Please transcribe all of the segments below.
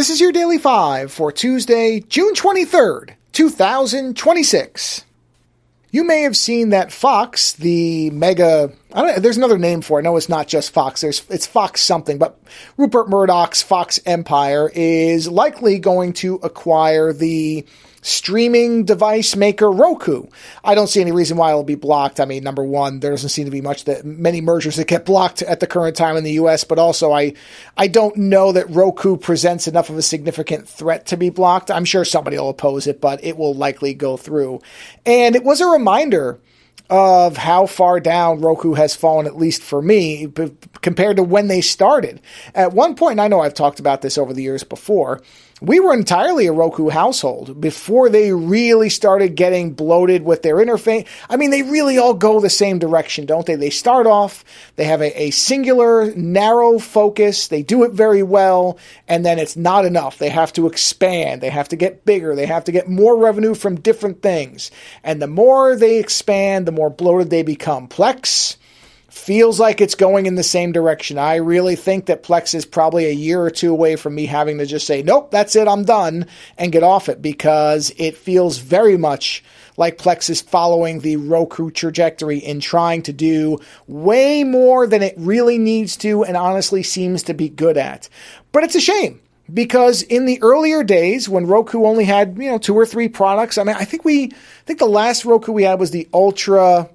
This is your Daily 5 for Tuesday, June 23rd, 2026. You may have seen that Fox, the mega, there's another name for it. No, it's not just Fox. It's Fox something, but Rupert Murdoch's Fox empire is likely going to acquire the streaming device maker Roku. I don't see any reason why it'll be blocked. I mean, number one, there doesn't seem to be many mergers that get blocked at the current time in the US, but also I don't know that Roku presents enough of a significant threat to be blocked. I'm sure somebody will oppose it, but it will likely go through. And it was a reminder of how far down Roku has fallen, at least for me, compared to when they started. At one point, and I know I've talked about this over the years before, we were entirely a Roku household before they really started getting bloated with their interface. I mean, they really all go the same direction, don't they? They start off, they have a singular, narrow focus, they do it very well, and then it's not enough. They have to expand, they have to get bigger, they have to get more revenue from different things. And the more they expand, the more bloated they become. Plex feels like it's going in the same direction. I really think that Plex is probably a year or two away from me having to just say, nope, that's it, I'm done, and get off it, because it feels very much like Plex is following the Roku trajectory in trying to do way more than it really needs to and honestly seems to be good at. But it's a shame, because in the earlier days when Roku only had, 2 or 3 products, I mean, I think the last Roku we had was the Ultra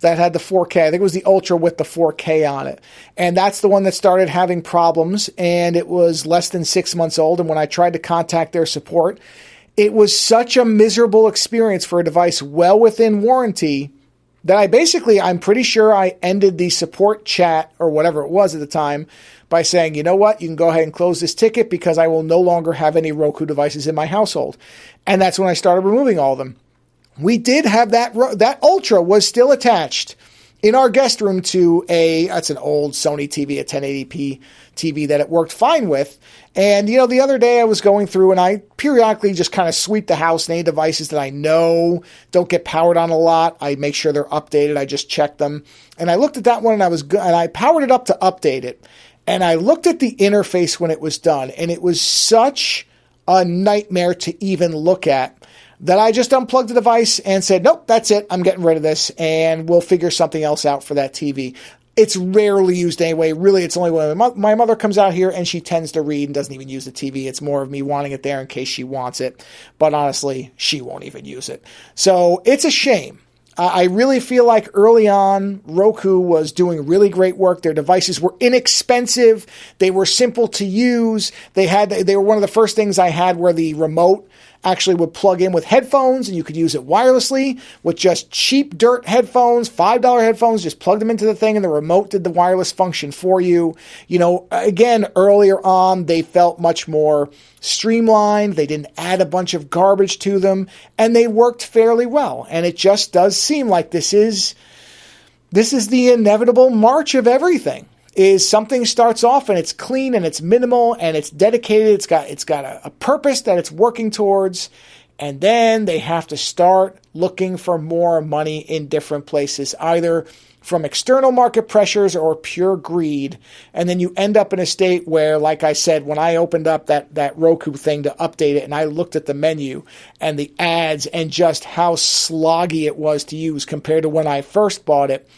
that had the 4K. I think it was the Ultra with the 4K on it. And that's the one that started having problems, and it was less than 6 months old. And when I tried to contact their support, it was such a miserable experience for a device well within warranty that I'm pretty sure I ended the support chat or whatever it was at the time by saying, you know what, you can go ahead and close this ticket because I will no longer have any Roku devices in my household. And that's when I started removing all of them. We did have that Ultra was still attached in our guest room to that's an old Sony TV, a 1080p TV that it worked fine with. And, the other day I was going through and I periodically just kind of sweep the house and any devices that I know don't get powered on a lot. I make sure they're updated. I just check them. And I looked at that one and and I powered it up to update it. And I looked at the interface when it was done, and it was such a nightmare to even look at that I just unplugged the device and said, nope, that's it. I'm getting rid of this, and we'll figure something else out for that TV. It's rarely used anyway. Really, it's only when my mother comes out here and she tends to read and doesn't even use the TV. It's more of me wanting it there in case she wants it. But honestly, she won't even use it. So it's a shame. I really feel like early on, Roku was doing really great work. Their devices were inexpensive. They were simple to use. They were one of the first things I had where the remote actually would plug in with headphones and you could use it wirelessly with just cheap dirt headphones, $5 headphones, just plug them into the thing and the remote did the wireless function for you. Again, earlier on, they felt much more streamlined. They didn't add a bunch of garbage to them and they worked fairly well. And it just does seem like this is the inevitable march of everything. Is something starts off and it's clean and it's minimal and it's dedicated. It's got a purpose that it's working towards. And then they have to start looking for more money in different places, either from external market pressures or pure greed. And then you end up in a state where, like I said, when I opened up that Roku thing to update it and I looked at the menu and the ads and just how sloggy it was to use compared to when I first bought it,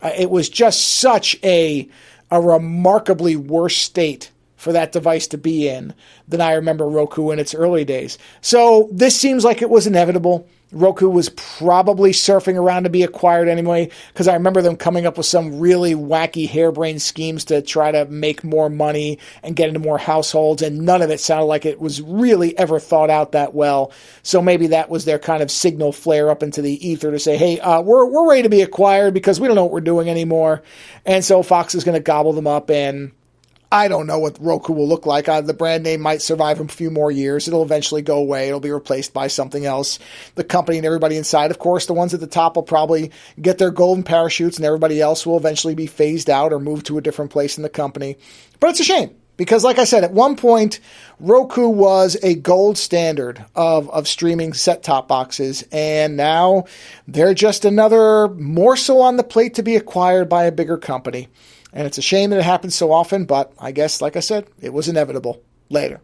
it was just such a remarkably worse state for that device to be in than I remember Roku in its early days. So this seems like it was inevitable. Roku was probably surfing around to be acquired anyway, because I remember them coming up with some really wacky harebrained schemes to try to make more money and get into more households, and none of it sounded like it was really ever thought out that well. So maybe that was their kind of signal flare up into the ether to say, hey, we're ready to be acquired because we don't know what we're doing anymore. And so Fox is going to gobble them up, and I don't know what Roku will look like. The brand name might survive a few more years. It'll eventually go away. It'll be replaced by something else. The company and everybody inside, of course, the ones at the top will probably get their golden parachutes and everybody else will eventually be phased out or moved to a different place in the company. But it's a shame because, like I said, at one point, Roku was a gold standard of streaming set-top boxes, and now they're just another morsel on the plate to be acquired by a bigger company. And it's a shame that it happens so often, but I guess, like I said, it was inevitable. Later.